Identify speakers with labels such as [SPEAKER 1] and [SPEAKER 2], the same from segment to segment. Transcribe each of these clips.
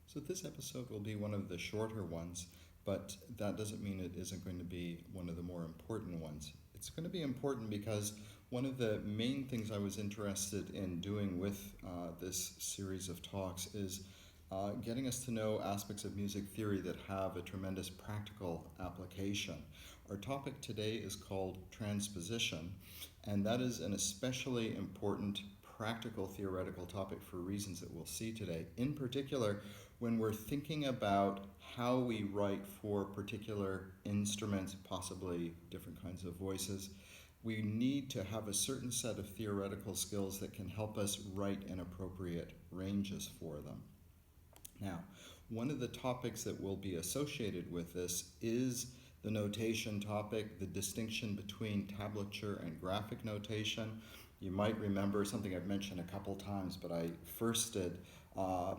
[SPEAKER 1] So this episode will be one of the shorter ones, but that doesn't mean it isn't going to be one of the more important ones. It's going to be important because one of the main things I was interested in doing with this series of talks is getting us to know aspects of music theory that have a tremendous practical application. Our topic today is called transposition, and that is an especially important practical theoretical topic for reasons that we'll see today. In particular, when we're thinking about how we write for particular instruments, possibly different kinds of voices, we need to have a certain set of theoretical skills that can help us write in appropriate ranges for them. Now, one of the topics that will be associated with this is the notation topic, the distinction between tablature and graphic notation. You might remember something I've mentioned a couple times, but I first did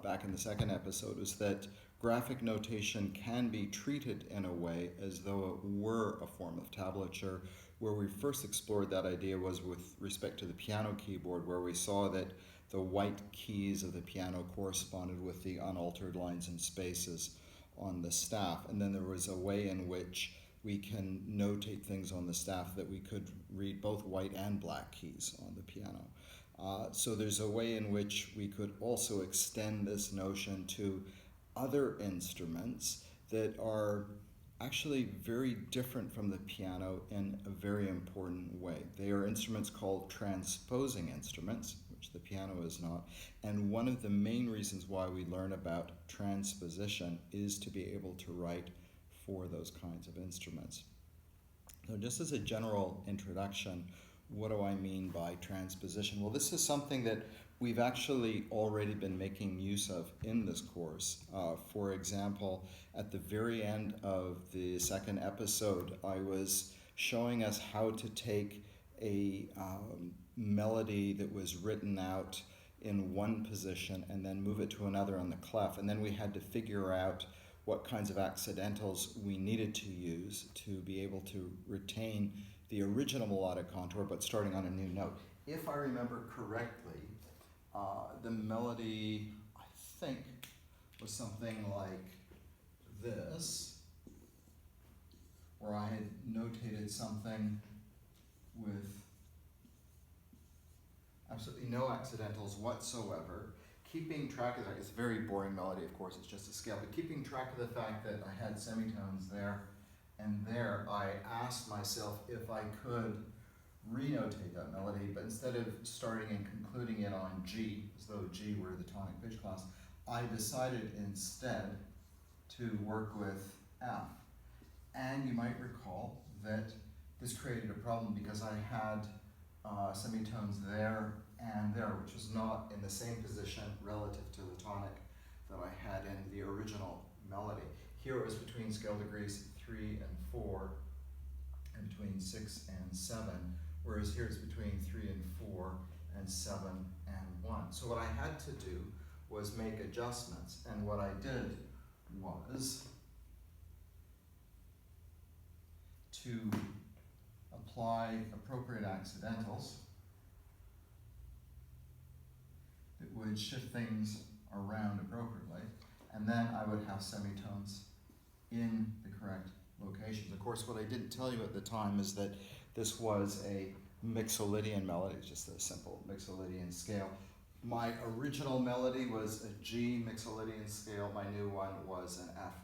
[SPEAKER 1] back in the second episode, is that graphic notation can be treated in a way as though it were a form of tablature. Where we first explored that idea was with respect to the piano keyboard, where we saw that the white keys of the piano corresponded with the unaltered lines and spaces on the staff. And then there was a way in which we can notate things on the staff that we could read both white and black keys on the piano. So there's a way in which we could also extend this notion to other instruments that are actually very different from the piano in a very important way. They are instruments called transposing instruments, which the piano is not. And one of the main reasons why we learn about transposition is to be able to write for those kinds of instruments. So just as a general introduction, what do I mean by transposition? Well, this is something that we've actually already been making use of in this course. For example, at the very end of the second episode, I was showing us how to take a melody that was written out in one position and then move it to another on the clef. And then we had to figure out what kinds of accidentals we needed to use to be able to retain the original melodic contour, but starting on a new note. If I remember correctly, the melody, I think, was something like this, where I had notated something with absolutely no accidentals whatsoever, keeping track of that. It's a very boring melody, of course, it's just a scale, but keeping track of the fact that I had semitones there and there. I asked myself if I could renotate that melody, but instead of starting and concluding it on G, as though G were the tonic pitch class, I decided instead to work with F. And you might recall that this created a problem because I had semitones there and there, which was not in the same position relative to the tonic that I had in the original melody. Here it was between scale degrees 3 and 4, and between 6 and 7, whereas here it's between 3 and 4, and 7 and 1. So what I had to do was make adjustments, and what I did was to apply appropriate accidentals that would shift things around appropriately, and then I would have semitones in the correct locations. Of course, what I didn't tell you at the time is that this was a mixolydian melody, just a simple mixolydian scale. My original melody was a G mixolydian scale. My new one was an F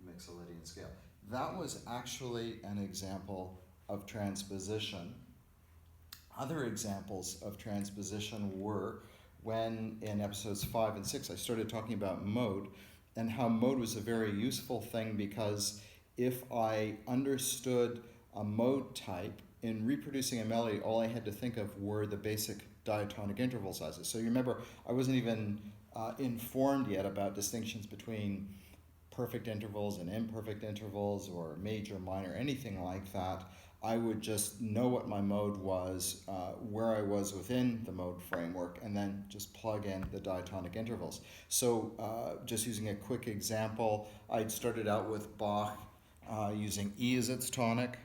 [SPEAKER 1] mixolydian scale. That was actually an example of transposition. Other examples of transposition were when in episodes 5 and 6 I started talking about mode and how mode was a very useful thing, because if I understood a mode type in reproducing a melody, all I had to think of were the basic diatonic interval sizes. So you remember, I wasn't even informed yet about distinctions between perfect intervals and imperfect intervals or major, minor, anything like that. I would just know what my mode was, where I was within the mode framework, and then just plug in the diatonic intervals. So just using a quick example, I'd started out with Bach using E as its tonic.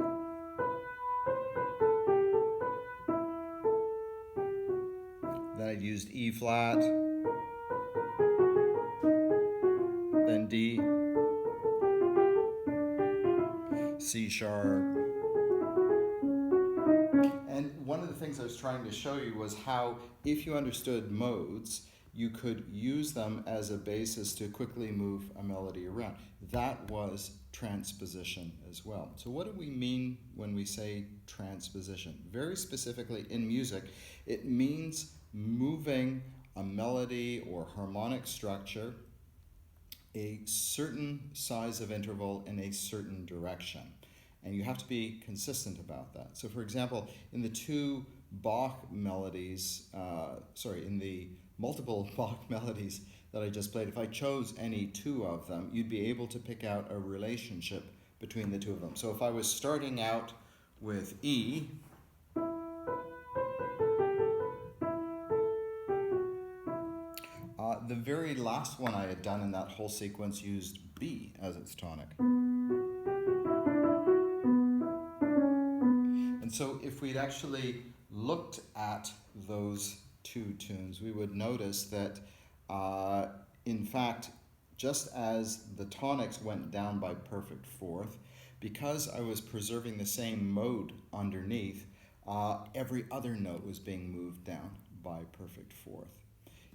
[SPEAKER 1] Then I'd used E flat. D, C sharp. And one of the things I was trying to show you was how, if you understood modes, you could use them as a basis to quickly move a melody around. That was transposition as well. So what do we mean when we say transposition? Very specifically in music, it means moving a melody or harmonic structure a certain size of interval in a certain direction. And you have to be consistent about that. So for example, in the two Bach melodies, in the multiple Bach melodies that I just played, if I chose any two of them, you'd be able to pick out a relationship between the two of them. So if I was starting out with E, the very last one I had done in that whole sequence used B as its tonic. And so if we'd actually looked at those two tunes, we would notice that, in fact, just as the tonics went down by perfect fourth, because I was preserving the same mode underneath, every other note was being moved down by perfect fourth.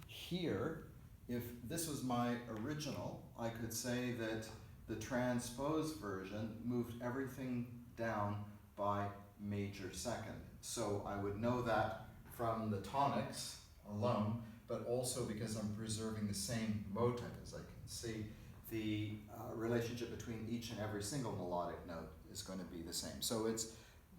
[SPEAKER 1] Here, if this was my original, I could say that the transposed version moved everything down by major second. So I would know that from the tonics alone, but also because I'm preserving the same mode type. As I can see, the relationship between each and every single melodic note is going to be the same. So it's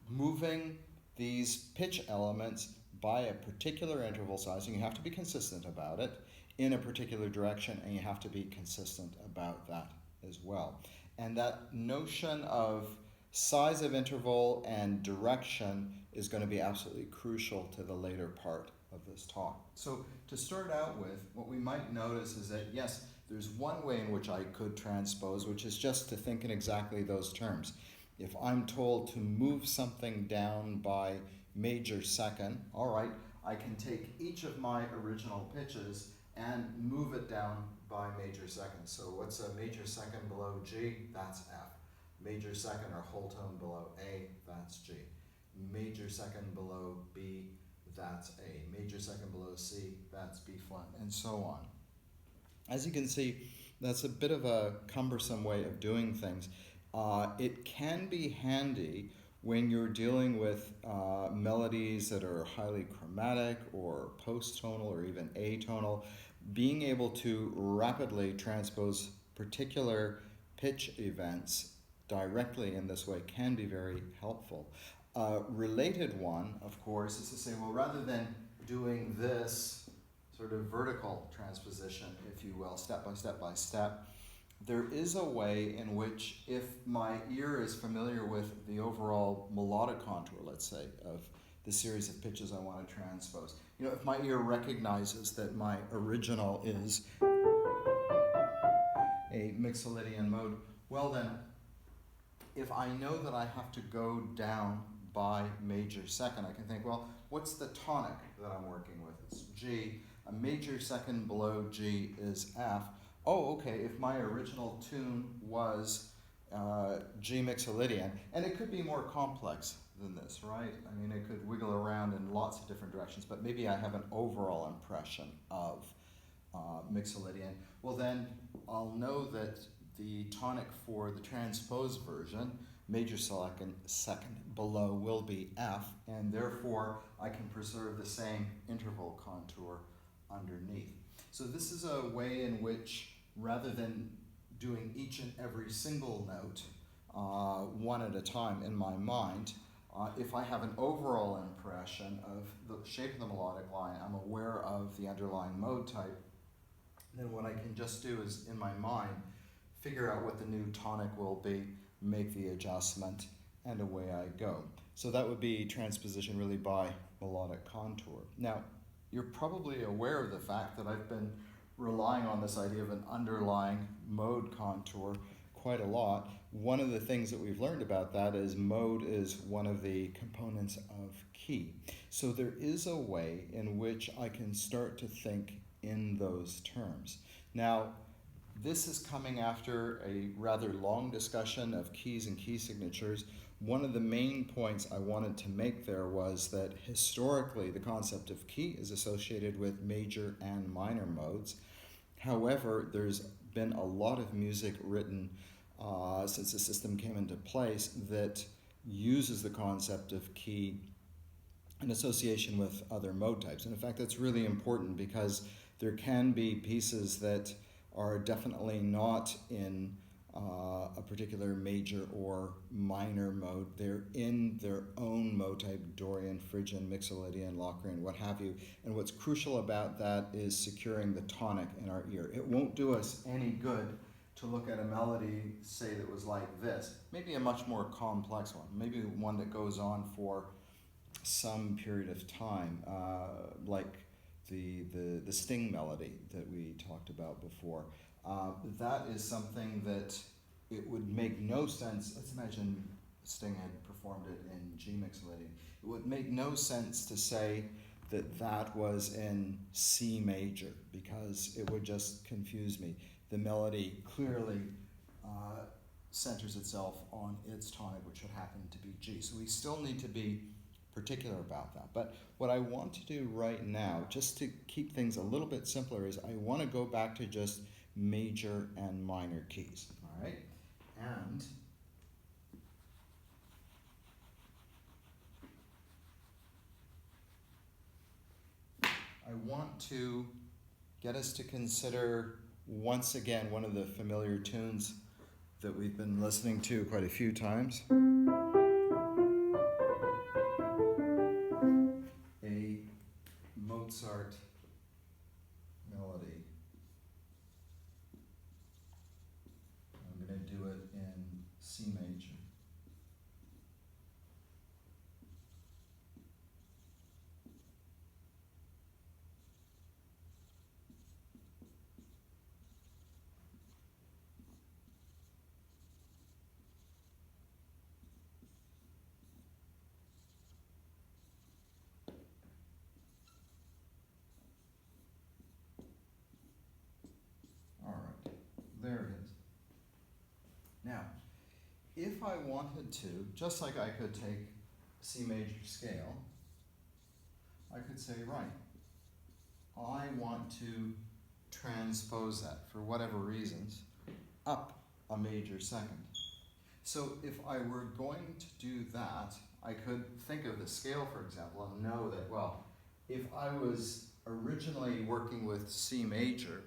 [SPEAKER 1] moving these pitch elements by a particular interval size, and you have to be consistent about it, in a particular direction, and you have to be consistent about that as well. And that notion of size of interval and direction is going to be absolutely crucial to the later part of this talk. So to start out with, what we might notice is that, yes, there's one way in which I could transpose, which is just to think in exactly those terms. If I'm told to move something down by major second, all right, I can take each of my original pitches and move it down by major second. So what's a major second below G? That's F. Major second or whole tone below A, that's G. Major second below B, that's A. Major second below C, that's B flat, and so on. As you can see, that's a bit of a cumbersome way of doing things. It can be handy when you're dealing with melodies that are highly chromatic or post-tonal or even atonal. Being able to rapidly transpose particular pitch events directly in this way can be very helpful. Related one, of course, is to say, well, rather than doing this sort of vertical transposition, if you will, step by step by step, there is a way in which, if my ear is familiar with the overall melodic contour, let's say, of the series of pitches I want to transpose, you know, if my ear recognizes that my original is a Mixolydian mode, well then, if I know that I have to go down by major second, I can think, well, what's the tonic that I'm working with? It's G. A major second below G is F. Oh, okay, if my original tune was G Mixolydian, and it could be more complex than this, right? I mean, it could wiggle around in lots of different directions, but maybe I have an overall impression of Mixolydian. Well, then I'll know that the tonic for the transposed version, major second below, will be F, and therefore I can preserve the same interval contour underneath. So this is a way in which, rather than doing each and every single note one at a time in my mind, if I have an overall impression of the shape of the melodic line, I'm aware of the underlying mode type, then what I can just do is, in my mind, figure out what the new tonic will be, make the adjustment, and away I go. So that would be transposition really by melodic contour. Now, you're probably aware of the fact that I've been relying on this idea of an underlying mode contour quite a lot. One of the things that we've learned about that is mode is one of the components of key. So there is a way in which I can start to think in those terms. Now, This is coming after a rather long discussion of keys and key signatures. One of the main points I wanted to make there was that historically the concept of key is associated with major and minor modes. However, there's been a lot of music written since the system came into place that uses the concept of key in association with other mode types. And in fact, that's really important because there can be pieces that are definitely not in a particular major or minor mode. They're in their own mode type, Dorian, Phrygian, Mixolydian, Locrian, what have you. And what's crucial about that is securing the tonic in our ear. It won't do us any good to look at a melody, say, that was like this, maybe a much more complex one, maybe one that goes on for some period of time, like the sting melody that we talked about before. That is something that it would make no sense. Let's imagine Sting had performed it in G Mixolydian. It would make no sense to say that that was in C major because it would just confuse me. The melody clearly centers itself on its tonic, which would happen to be G. So we still need to be particular about that. But what I want to do right now, just to keep things a little bit simpler, is I want to go back to just major and minor keys. All right? And I want to get us to consider once again one of the familiar tunes that we've been listening to quite a few times. A Mozart melody. I'm going to do it in C major. There it is. Now, if I wanted to, just like I could take C major scale, I could say, right, I want to transpose that, for whatever reasons, up a major second. So if I were going to do that, I could think of the scale, for example, and know that, well, if I was originally working with C major,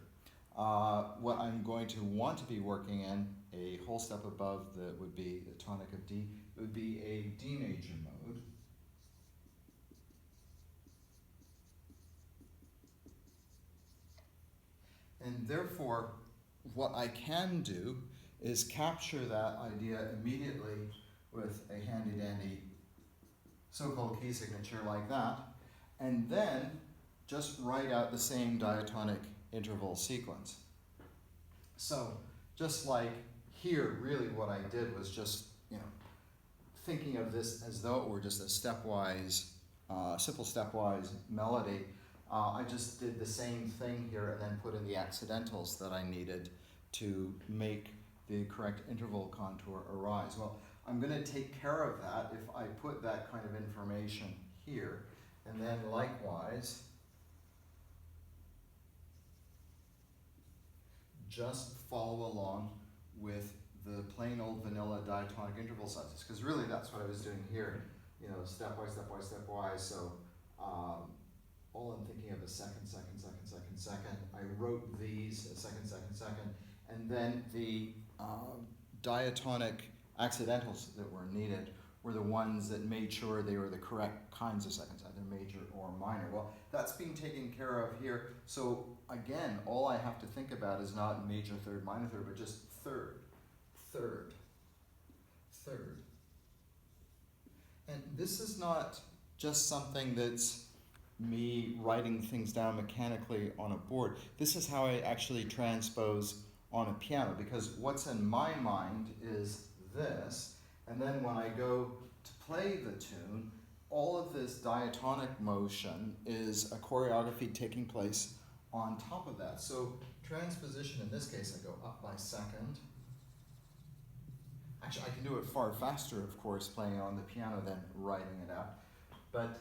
[SPEAKER 1] what I'm going to want to be working in, a whole step above that would be the tonic of D, would be a D major mode. And therefore, what I can do is capture that idea immediately with a handy-dandy so-called key signature like that, and then just write out the same diatonic interval sequence. So just like here, really what I did was just, thinking of this as though it were just a stepwise, simple stepwise melody. I just did the same thing here and then put in the accidentals that I needed to make the correct interval contour arise. Well, I'm going to take care of that if I put that kind of information here, and then likewise just follow along with the plain old vanilla diatonic interval sizes, because really that's what I was doing here, stepwise, stepwise, stepwise. So all I'm thinking of is second, second, second, second, second. I wrote these as second, second, second, and then the diatonic accidentals that were needed were the ones that made sure they were the correct kinds of seconds, either major or minor. Well, that's being taken care of here. So again, all I have to think about is not major third, minor third, but just third, third, third. And this is not just something that's me writing things down mechanically on a board. This is how I actually transpose on a piano, because what's in my mind is this, and then when I go to play the tune, all of this diatonic motion is a choreography taking place on top of that. So Transposition, in this case, I go up by second. Actually, I can do it far faster, of course, playing on the piano than writing it out. But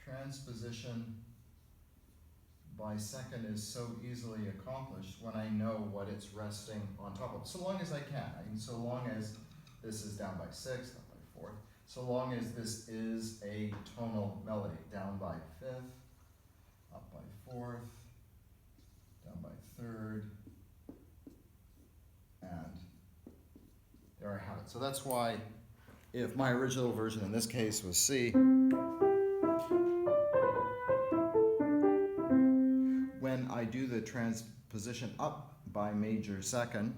[SPEAKER 1] transposition by second is so easily accomplished when I know what it's resting on top of. So long as I can. So long as this is down by sixth, up by fourth. So long as this is a tonal melody. Down by fifth, up by fourth, down by third, and there I have it. So that's why if my original version in this case was C, when I do the transposition up by major second,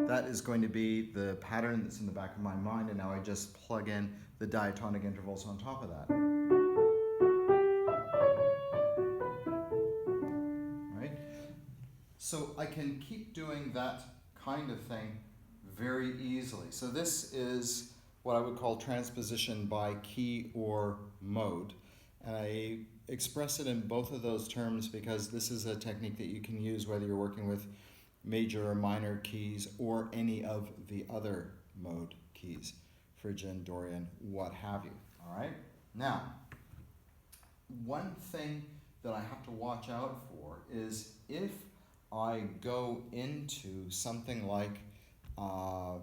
[SPEAKER 1] that is going to be the pattern that's in the back of my mind, and now I just plug in the diatonic intervals on top of that. Right? So I can keep doing that kind of thing very easily. So this is what I would call transposition by key or mode. And I express it in both of those terms because this is a technique that you can use whether you're working with major or minor keys or any of the other mode keys, Phrygian, Dorian, what have you. All right? Now, one thing that I have to watch out for is if I go into something like a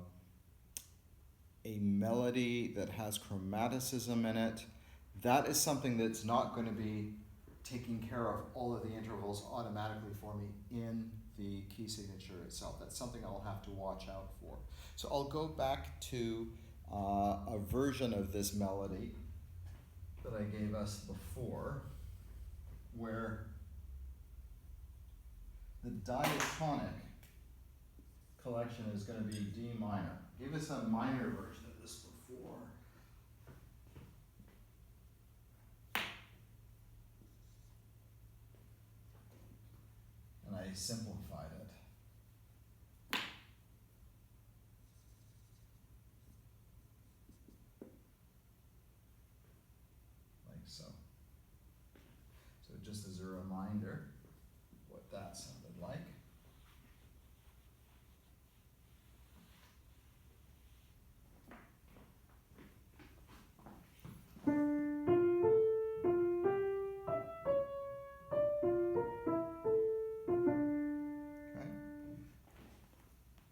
[SPEAKER 1] melody that has chromaticism in it, that is something that's not going to be taking care of all of the intervals automatically for me in the key signature itself. That's something I'll have to watch out for. So I'll go back to a version of this melody that I gave us before, where the diatonic collection is going to be D minor. I gave us a minor version of this before. And I simplified it. Like so. So just as a reminder, what that sounded like.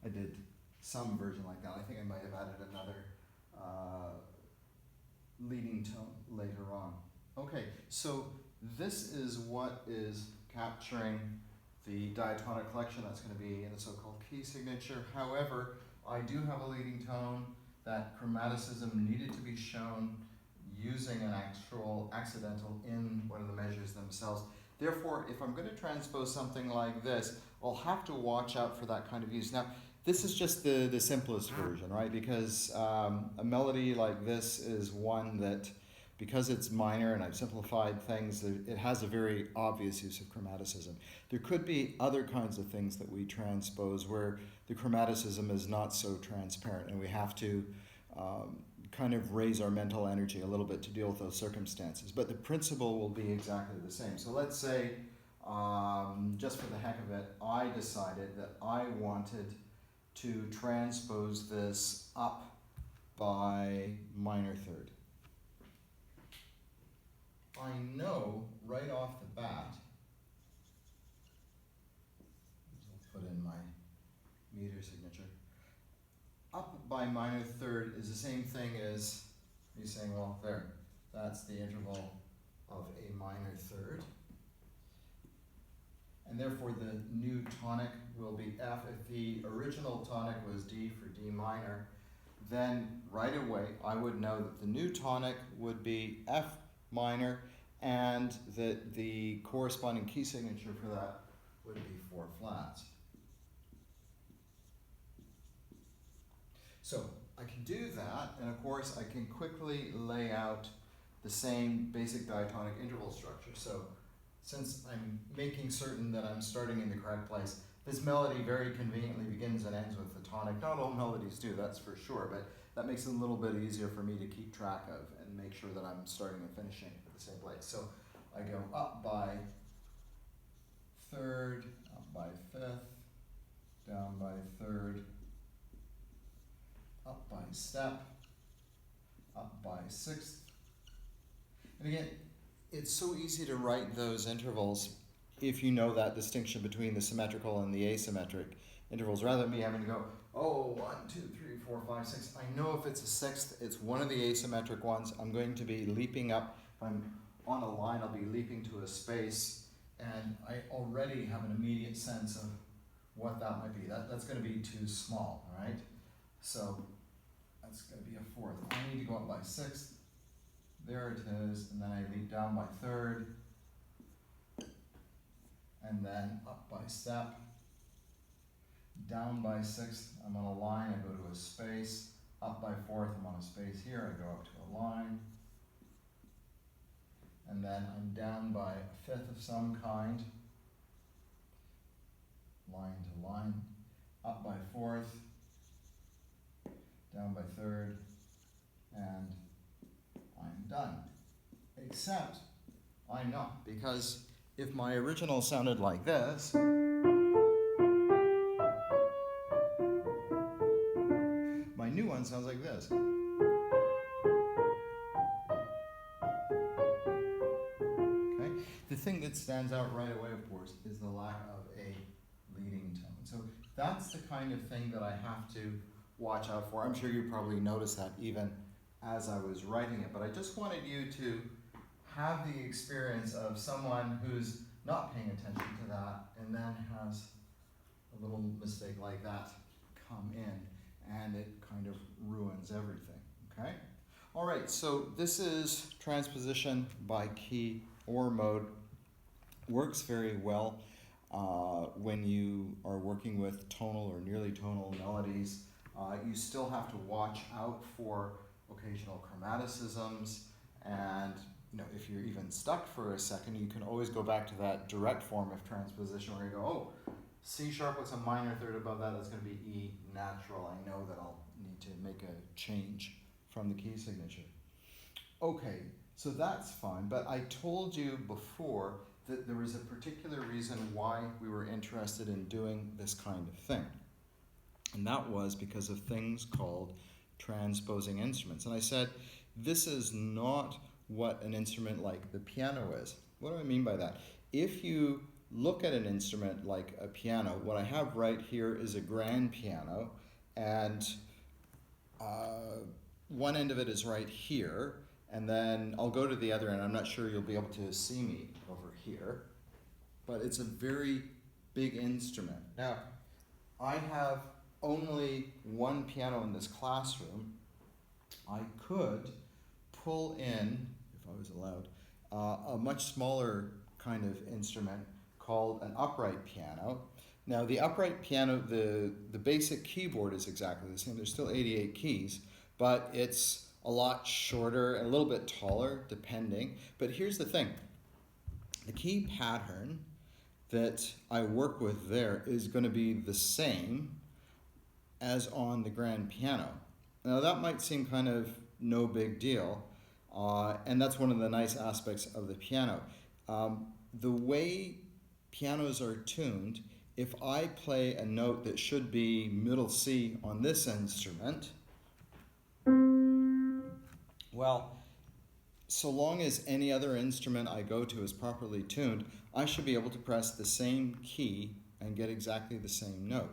[SPEAKER 1] I did some version like that. I think I might have added another leading tone later on. Okay, so this is what is capturing the diatonic collection. That's going to be in the so-called key signature. However, I do have a leading tone. That chromaticism needed to be shown using an actual accidental in one of the measures themselves. Therefore, if I'm going to transpose something like this, I'll have to watch out for that kind of use. Now, this is just the simplest version, right? Because a melody like this is one that, because it's minor and I've simplified things, it has a very obvious use of chromaticism. There could be other kinds of things that we transpose where the chromaticism is not so transparent, and we have to kind of raise our mental energy a little bit to deal with those circumstances. But the principle will be exactly the same. So let's say, just for the heck of it, I decided that I wanted to transpose this up by minor third. I know right off the bat, I'll put in my meter signature, up by minor third is the same thing as me saying, well, there, that's the interval of a minor third. And therefore the new tonic will be F. If the original tonic was D for D minor, then right away I would know that the new tonic would be F minor, and that the corresponding key signature for that would be 4 flats. So I can do that, and of course I can quickly lay out the same basic diatonic interval structure. So since I'm making certain that I'm starting in the correct place, this melody very conveniently begins and ends with the tonic. Not all melodies do, that's for sure, but that makes it a little bit easier for me to keep track of and make sure that I'm starting and finishing at the same place. So I go up by third, up by fifth, down by third, up by step, up by sixth. And again, it's so easy to write those intervals if you know that distinction between the symmetrical and the asymmetric intervals, rather than me having to go, oh, 1, 2, 3, 4, 5, 6. I know if it's a sixth, it's one of the asymmetric ones. I'm going to be leaping up. If I'm on a line, I'll be leaping to a space, and I already have an immediate sense of what that might be. That's going to be too small, all right? So that's going to be a fourth. I need to go up by sixth. There it is, and then I leap down by third, and then up by step, down by sixth, I'm on a line, I go to a space, up by fourth, I'm on a space here, I go up to a line, and then I'm down by a fifth of some kind, line to line, up by fourth, down by third, and I'm done. Except I'm not, because if my original sounded like this, my new one sounds like this. Okay? The thing that stands out right away, of course, is the lack of a leading tone. So that's the kind of thing that I have to watch out for. I'm sure you probably noticed that even as I was writing it, but I just wanted you to have the experience of someone who's not paying attention to that and then has a little mistake like that come in, and it kind of ruins everything, okay? All right, so this is transposition by key or mode. Works very well when you are working with tonal or nearly tonal melodies. You still have to watch out for occasional chromaticisms, and if you're even stuck for a second, you can always go back to that direct form of transposition where you go, oh, C sharp with a minor third above that, that's going to be E natural. I know that I'll need to make a change from the key signature. Okay, so that's fine, but I told you before that there was a particular reason why we were interested in doing this kind of thing. And that was because of things called transposing instruments. And I said, this is not what an instrument like the piano is. What do I mean by that? If you look at an instrument like a piano, what I have right here is a grand piano, and one end of it is right here, and then I'll go to the other end. I'm not sure you'll be able to see me over here, but it's a very big instrument. Now, I have only one piano in this classroom. I could pull in, if I was allowed, a much smaller kind of instrument called an upright piano. Now the upright piano, the basic keyboard is exactly the same. There's still 88 keys, but it's a lot shorter and a little bit taller depending. But here's the thing. The key pattern that I work with there is going to be the same as on the grand piano. Now that might seem kind of no big deal, and that's one of the nice aspects of the piano. The way pianos are tuned, if I play a note that should be middle C on this instrument, well, so long as any other instrument I go to is properly tuned, I should be able to press the same key and get exactly the same note.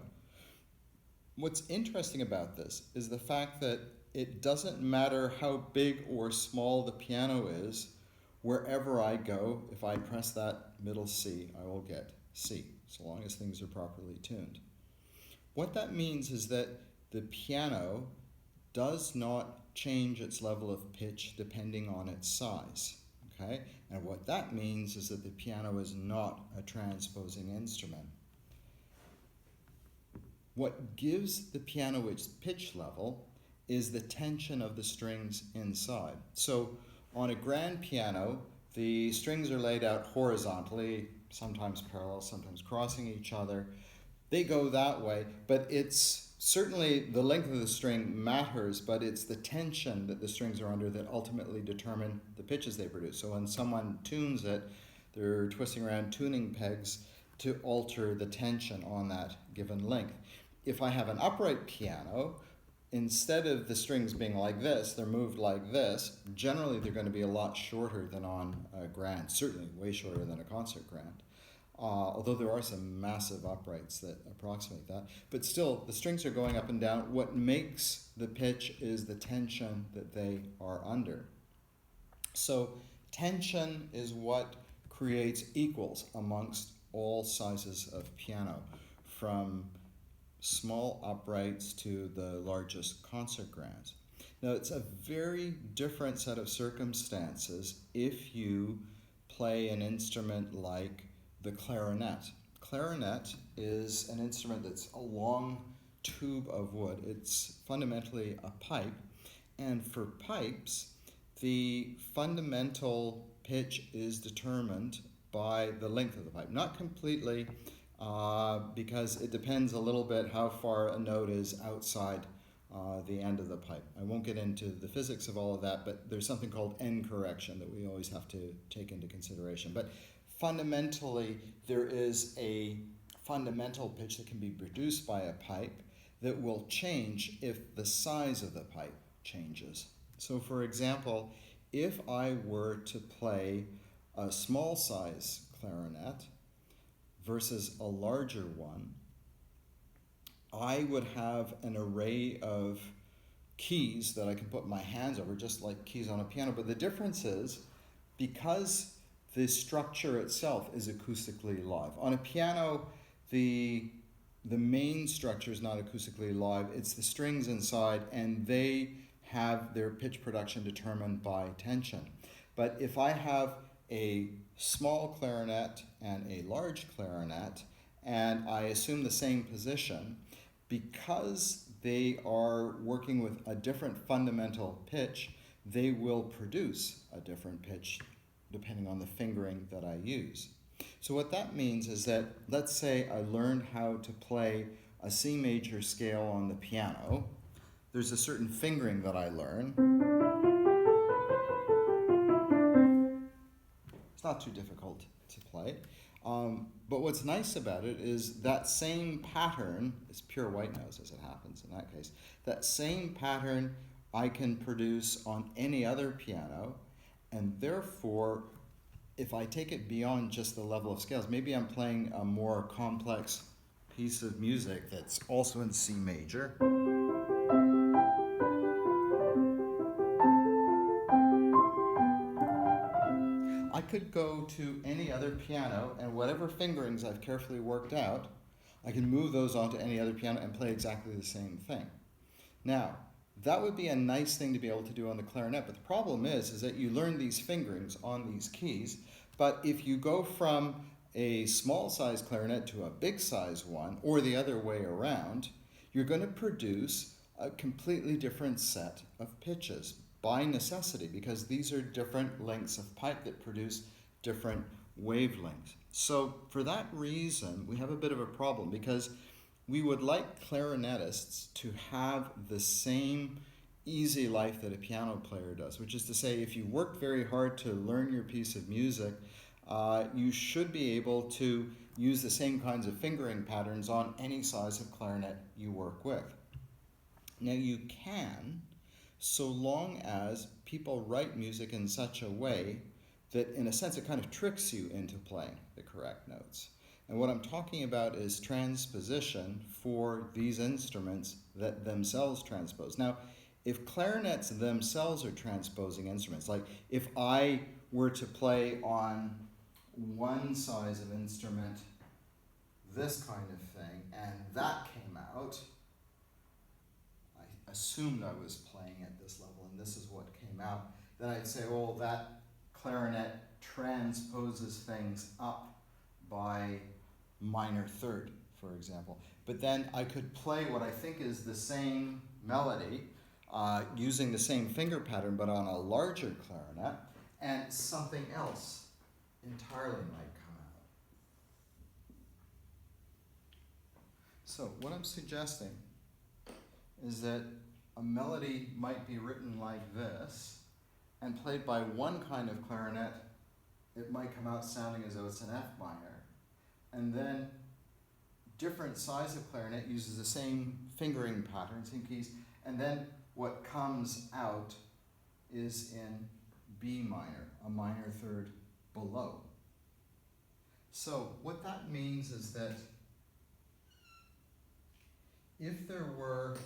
[SPEAKER 1] What's interesting about this is the fact that it doesn't matter how big or small the piano is, wherever I go, if I press that middle C, I will get C, so long as things are properly tuned. What that means is that the piano does not change its level of pitch depending on its size, okay? And what that means is that the piano is not a transposing instrument. What gives the piano its pitch level is the tension of the strings inside. So on a grand piano, the strings are laid out horizontally, sometimes parallel, sometimes crossing each other. They go that way, but it's certainly the length of the string matters, but it's the tension that the strings are under that ultimately determine the pitches they produce. So when someone tunes it, they're twisting around tuning pegs. to alter the tension on that given length. If I have an upright piano, instead of the strings being like this, they're moved like this. Generally, they're going to be a lot shorter than on a grand, certainly way shorter than a concert grand. Although there are some massive uprights that approximate that. But still, the strings are going up and down. What makes the pitch is the tension that they are under. So tension is what creates equals amongst all sizes of piano, from small uprights to the largest concert grands. Now, it's a very different set of circumstances if you play an instrument like the clarinet. Clarinet is an instrument that's a long tube of wood. It's fundamentally a pipe, and for pipes, the fundamental pitch is determined by the length of the pipe. Not completely, because it depends a little bit how far a note is outside the end of the pipe. I won't get into the physics of all of that, but there's something called end correction that we always have to take into consideration. But fundamentally, there is a fundamental pitch that can be produced by a pipe that will change if the size of the pipe changes. So for example, if I were to play a small size clarinet versus a larger one, I would have an array of keys that I can put my hands over, just like keys on a piano. But the difference is, because the structure itself is acoustically live. On a piano, the main structure is not acoustically live. It's the strings inside, and they have their pitch production determined by tension. But if I have a small clarinet and a large clarinet, and I assume the same position, because they are working with a different fundamental pitch, they will produce a different pitch depending on the fingering that I use. So what that means is that, let's say I learned how to play a C major scale on the piano. There's a certain fingering that I learn. It's not too difficult to play. But what's nice about it is that same pattern, it's pure white noise as it happens in that case, that same pattern I can produce on any other piano, and therefore, if I take it beyond just the level of scales, maybe I'm playing a more complex piece of music that's also in C major. I could go to any other piano, and whatever fingerings I've carefully worked out, I can move those onto any other piano and play exactly the same thing. Now, that would be a nice thing to be able to do on the clarinet, but the problem is that you learn these fingerings on these keys, but if you go from a small size clarinet to a big size one, or the other way around, you're going to produce a completely different set of pitches by necessity, because these are different lengths of pipe that produce different wavelengths. So for that reason, we have a bit of a problem, because we would like clarinetists to have the same easy life that a piano player does, which is to say, if you work very hard to learn your piece of music, you should be able to use the same kinds of fingering patterns on any size of clarinet you work with. Now you can, so long as people write music in such a way that, in a sense, it kind of tricks you into playing the correct notes. And what I'm talking about is transposition for these instruments that themselves transpose. Now, if clarinets themselves are transposing instruments, like if I were to play on one size of instrument this kind of thing, and that came out, I assumed I was playing at this level, and this is what came out, then I'd say, oh, that clarinet transposes things up by minor third, for example. But then I could play what I think is the same melody using the same finger pattern, but on a larger clarinet, and something else entirely might come out. So what I'm suggesting is that a melody might be written like this, and played by one kind of clarinet, it might come out sounding as though it's an F minor. and then different size of clarinet uses the same fingering pattern, same keys, and then what comes out is in B minor, a minor third below. So what that means is that if there were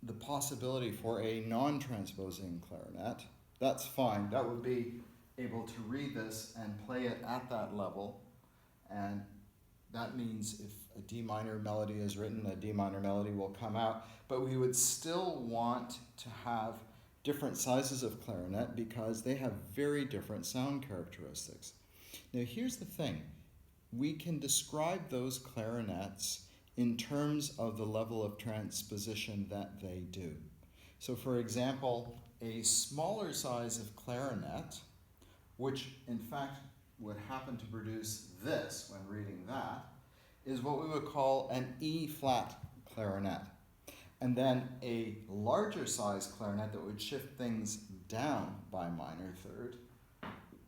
[SPEAKER 1] the possibility for a non-transposing clarinet, that's fine. That would be able to read this and play it at that level, and that means if a D minor melody is written, a D minor melody will come out, but we would still want to have different sizes of clarinet because they have very different sound characteristics. Now here's the thing, we can describe those clarinets in terms of the level of transposition that they do. So for example, a smaller size of clarinet, which in fact would happen to produce this when reading that, is what we would call an E-flat clarinet. And then a larger size clarinet that would shift things down by minor third,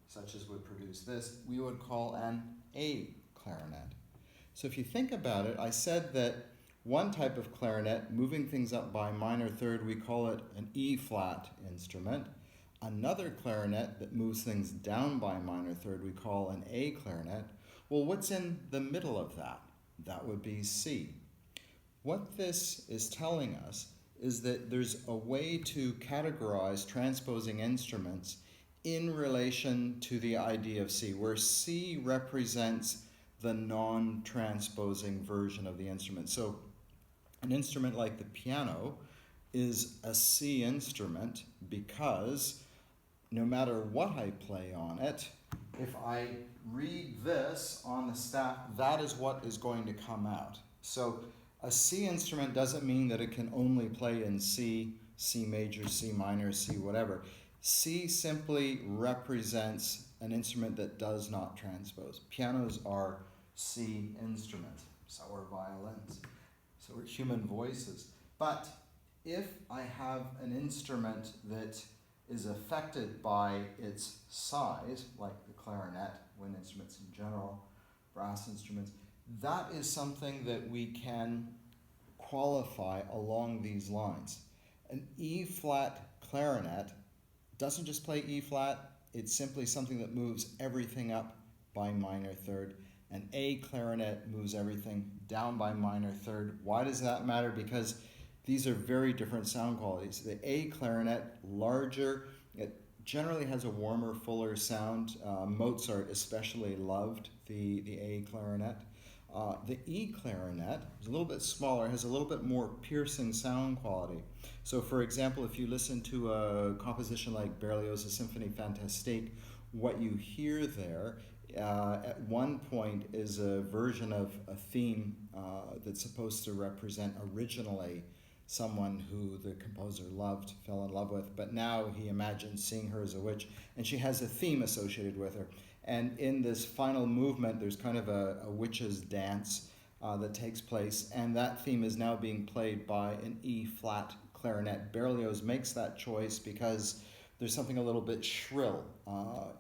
[SPEAKER 1] such as would produce this, we would call an A clarinet. So if you think about it, I said that one type of clarinet, moving things up by minor third, we call it an E-flat instrument. Another clarinet that moves things down by minor third, we call an A clarinet. Well, what's in the middle of that? That would be C. What this is telling us is that there's a way to categorize transposing instruments in relation to the idea of C, where C represents the non-transposing version of the instrument. So an instrument like the piano is a C instrument because no matter what I play on it, if I read this on the staff, that is what is going to come out. So a C instrument doesn't mean that it can only play in C, C major, C minor, C whatever. C simply represents an instrument that does not transpose. Pianos are C instruments, so are violins, so are human voices. But if I have an instrument that is affected by its size, like the clarinet, wind instruments in general, brass instruments, that is something that we can qualify along these lines. An E-flat clarinet doesn't just play E-flat, it's simply something that moves everything up by minor third. An A clarinet moves everything down by minor third. Why does that matter? Because these are very different sound qualities. The A clarinet, larger, it generally has a warmer, fuller sound. Mozart especially loved the A clarinet. The E clarinet is a little bit smaller, has a little bit more piercing sound quality. So for example, if you listen to a composition like Berlioz's Symphonie Fantastique, what you hear there at one point is a version of a theme that's supposed to represent originally someone who the composer loved, fell in love with, but now he imagines seeing her as a witch, and she has a theme associated with her. And in this final movement, there's kind of a witch's dance that takes place, and that theme is now being played by an E-flat clarinet. Berlioz makes that choice because there's something a little bit shrill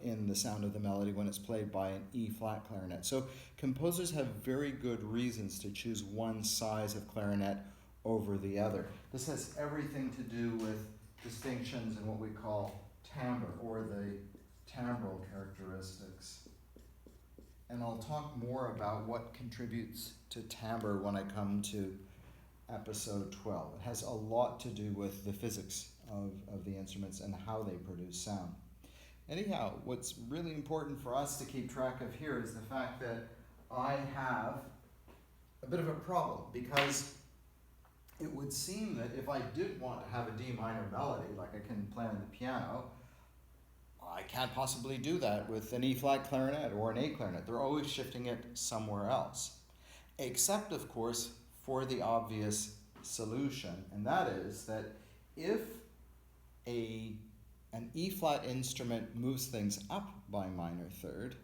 [SPEAKER 1] in the sound of the melody when it's played by an E-flat clarinet. So composers have very good reasons to choose one size of clarinet over the other. This has everything to do with distinctions in what we call timbre, or the timbral characteristics. And I'll talk more about what contributes to timbre when I come to episode 12. It has a lot to do with the physics of the instruments and how they produce sound. Anyhow, what's really important for us to keep track of here is the fact that I have a bit of a problem, because it would seem that if I did want to have a D minor melody, like I can play on the piano, I can't possibly do that with an E-flat clarinet or an A clarinet. They're always shifting it somewhere else. Except, of course, for the obvious solution, and that is that if an E-flat instrument moves things up by minor third,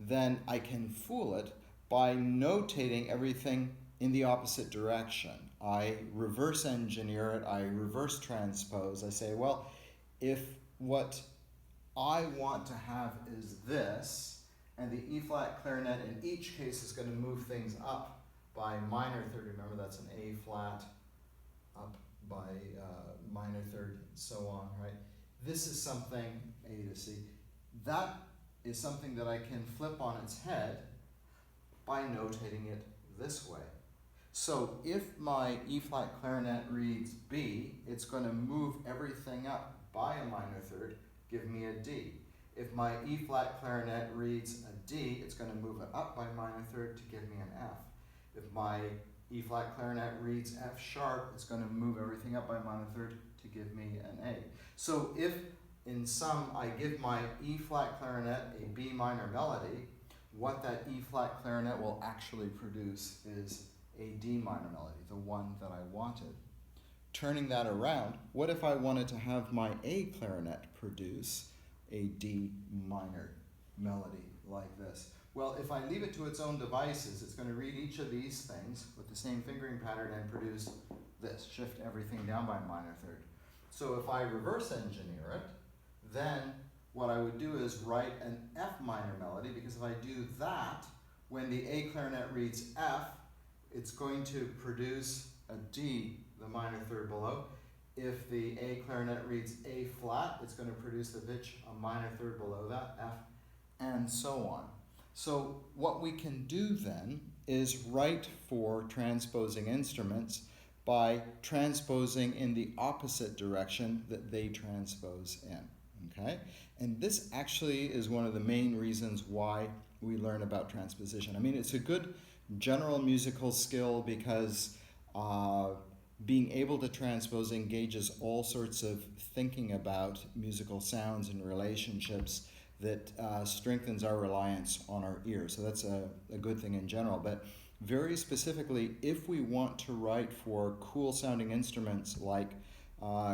[SPEAKER 1] then I can fool it by notating everything in the opposite direction. I reverse engineer it, I reverse transpose. I say, well, if what I want to have is this, And the E flat clarinet in each case is going to move things up by minor third. Remember, that's an A flat up by minor third, and so on, right? This is something, A to C. That is something that I can flip on its head by notating it this way. So if my E flat clarinet reads B, it's going to move everything up by a minor third, give me a D. If my E flat clarinet reads a D, it's going to move it up by minor third to give me an F. If my E flat clarinet reads F sharp, it's going to move everything up by minor third to give me an A. So if in sum I give my E flat clarinet a B minor melody, what that E flat clarinet will actually produce is a D minor melody, the one that I wanted. Turning that around, what if I wanted to have my A clarinet produce a D minor melody like this? Well, if I leave it to its own devices, it's going to read each of these things with the same fingering pattern and produce this, shift everything down by a minor third. So if I reverse engineer it, then what I would do is write an F minor melody, because if I do that, when the A clarinet reads F, it's going to produce a D, the minor third below. If the A clarinet reads A flat, it's going to produce the pitch a minor third below that, F, and so on. So what we can do then is write for transposing instruments by transposing in the opposite direction that they transpose in, okay? And this actually is one of the main reasons why we learn about transposition. I mean, it's a good general musical skill because being able to transpose engages all sorts of thinking about musical sounds and relationships that strengthens our reliance on our ear. So that's a good thing in general. But very specifically, if we want to write for cool sounding instruments like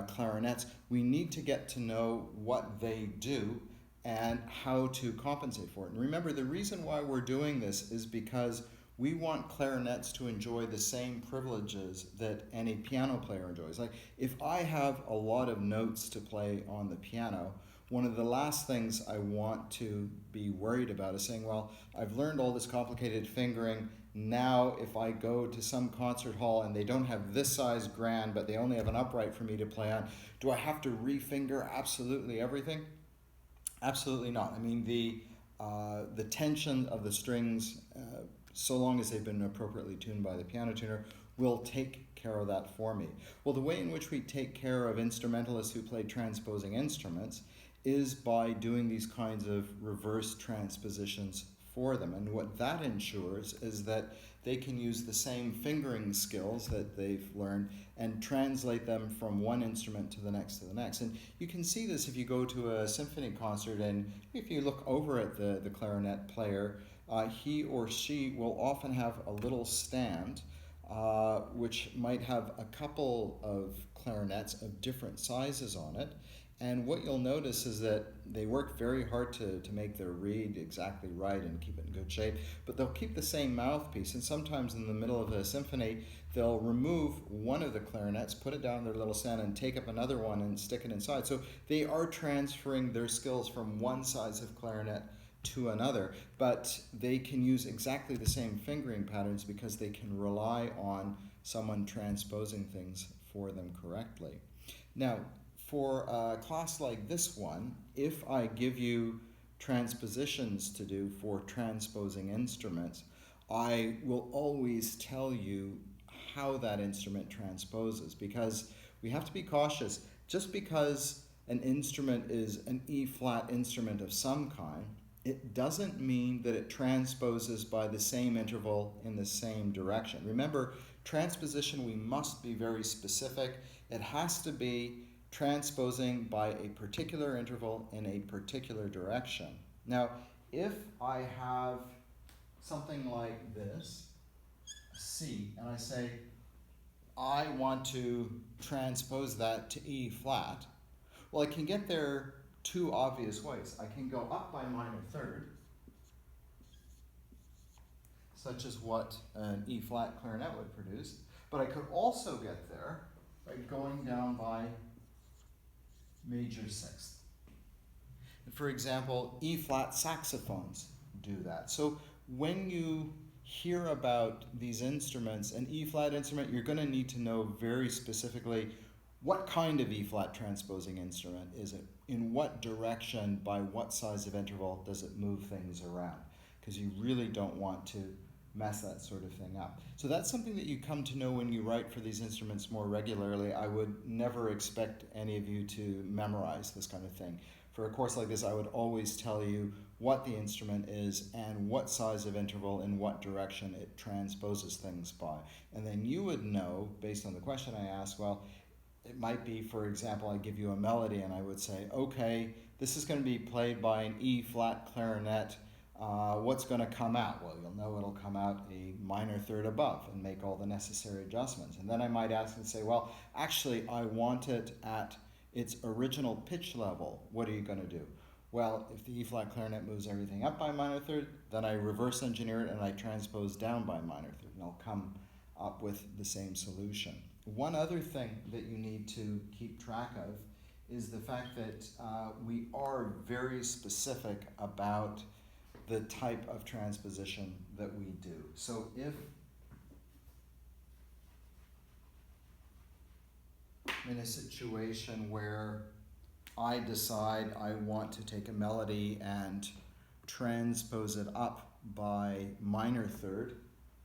[SPEAKER 1] clarinets, we need to get to know what they do and how to compensate for it. And remember, the reason why we're doing this is because we want clarinets to enjoy the same privileges that any piano player enjoys. Like, if I have a lot of notes to play on the piano, one of the last things I want to be worried about is saying, well, I've learned all this complicated fingering. Now, if I go to some concert hall and they don't have this size grand, but they only have an upright for me to play on, do I have to refinger absolutely everything? Absolutely not. I mean, the tension of the strings, so long as they've been appropriately tuned by the piano tuner, will take care of that for me. Well, the way in which we take care of instrumentalists who play transposing instruments is by doing these kinds of reverse transpositions for them. And what that ensures is that they can use the same fingering skills that they've learned and translate them from one instrument to the next to the next. And you can see this if you go to a symphony concert and if you look over at the clarinet player, he or she will often have a little stand which might have a couple of clarinets of different sizes on it. And what you'll notice is that they work very hard to make their reed exactly right and keep it in good shape, but they'll keep the same mouthpiece. And sometimes in the middle of a symphony, they'll remove one of the clarinets, put it down in their little stand, and take up another one and stick it inside. So they are transferring their skills from one size of clarinet to another, but they can use exactly the same fingering patterns because they can rely on someone transposing things for them correctly. Now, for a class like this one, if I give you transpositions to do for transposing instruments, I will always tell you how that instrument transposes, because we have to be cautious. Just because an instrument is an E-flat instrument of some kind, it doesn't mean that it transposes by the same interval in the same direction. Remember, transposition, we must be very specific. It has to be transposing by a particular interval in a particular direction. Now, if I have something like this, C, and I say, I want to transpose that to E flat, well, I can get there two obvious ways. I can go up by minor third, such as what an E flat clarinet would produce, but I could also get there by going down by major sixth. For example, E-flat saxophones do that. So when you hear about these instruments, an E-flat instrument, you're going to need to know very specifically what kind of E-flat transposing instrument is it? In what direction, by what size of interval does it move things around? Because you really don't want to mess that sort of thing up. So that's something that you come to know when you write for these instruments more regularly. I would never expect any of you to memorize this kind of thing. For a course like this, I would always tell you what the instrument is and what size of interval in what direction it transposes things by. And then you would know, based on the question I asked, well, it might be, for example, I give you a melody and I would say, okay, this is going to be played by an E-flat clarinet. What's going to come out? Well, you'll know it'll come out a minor third above and make all the necessary adjustments. And then I might ask and say, well, actually, I want it at its original pitch level. What are you going to do? Well, if the E-flat clarinet moves everything up by a minor third, then I reverse engineer it and I transpose down by a minor third, and I'll come up with the same solution. One other thing that you need to keep track of is the fact that we are very specific about the type of transposition that we do. So if in a situation where I decide I want to take a melody and transpose it up by minor third,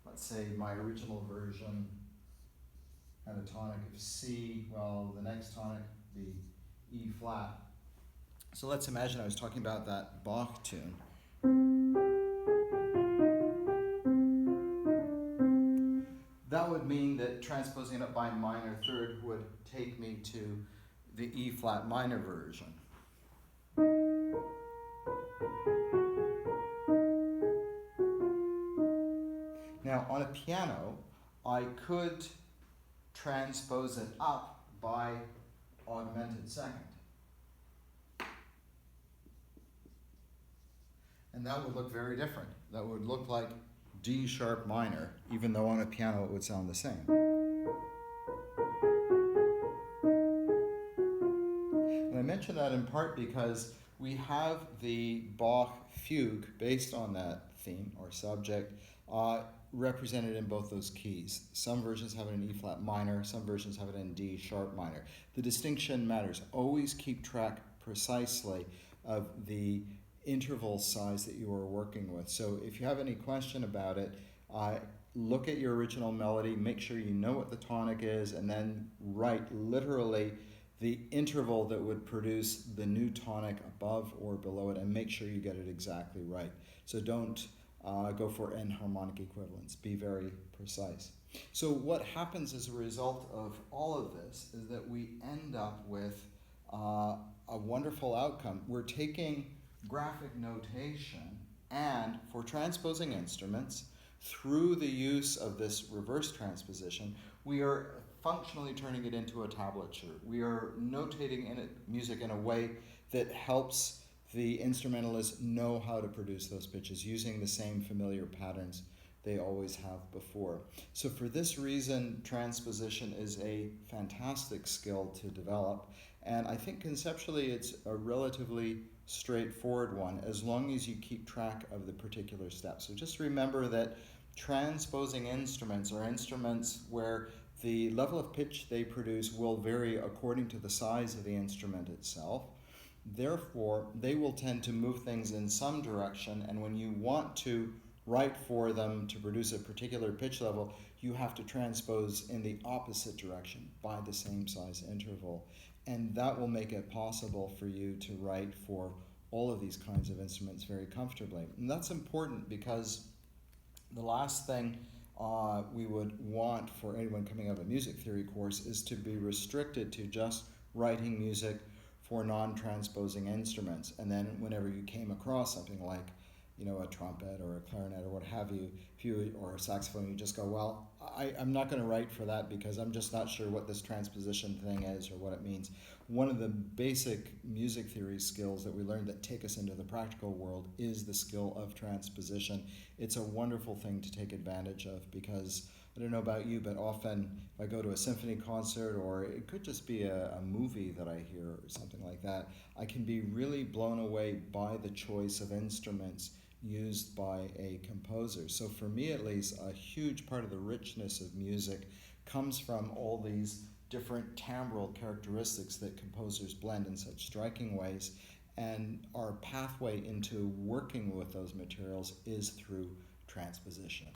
[SPEAKER 1] let's say my original version had a tonic of C, well, the next tonic would be E flat. So let's imagine I was talking about that Bach tune. That would mean that transposing it up by minor third would take me to the E flat minor version. Now on a piano, I could transpose it up by augmented second. And that would look very different. That would look like D sharp minor, even though on a piano it would sound the same. And I mention that in part because we have the Bach fugue based on that theme or subject represented in both those keys. Some versions have it in E flat minor, some versions have it in D sharp minor. The distinction matters. Always keep track precisely of the interval size that you are working with. So if you have any question about it, look at your original melody, make sure you know what the tonic is, and then write literally the interval that would produce the new tonic above or below it, and make sure you get it exactly right. So don't go for enharmonic equivalence. Be very precise. So what happens as a result of all of this is that we end up with a wonderful outcome. We're taking graphic notation, and for transposing instruments, through the use of this reverse transposition, we are functionally turning it into a tablature. We are notating in it music in a way that helps the instrumentalists know how to produce those pitches using the same familiar patterns they always have before. So for this reason, transposition is a fantastic skill to develop, and I think conceptually it's a relatively straightforward one as long as you keep track of the particular steps. So just remember that transposing instruments are instruments where the level of pitch they produce will vary according to the size of the instrument itself. Therefore, they will tend to move things in some direction, and when you want to write for them to produce a particular pitch level, you have to transpose in the opposite direction by the same size interval. And that will make it possible for you to write for all of these kinds of instruments very comfortably. And that's important because the last thing we would want for anyone coming out of a music theory course is to be restricted to just writing music for non-transposing instruments. And then whenever you came across something like, a trumpet or a clarinet or what have you, or a saxophone, you just go, well, I'm not going to write for that because I'm just not sure what this transposition thing is or what it means. One of the basic music theory skills that we learn that take us into the practical world is the skill of transposition. It's a wonderful thing to take advantage of because, I don't know about you, but often if I go to a symphony concert, or it could just be a movie that I hear or something like that, I can be really blown away by the choice of instruments used by a composer. So for me at least, a huge part of the richness of music comes from all these different timbral characteristics that composers blend in such striking ways, and our pathway into working with those materials is through transposition.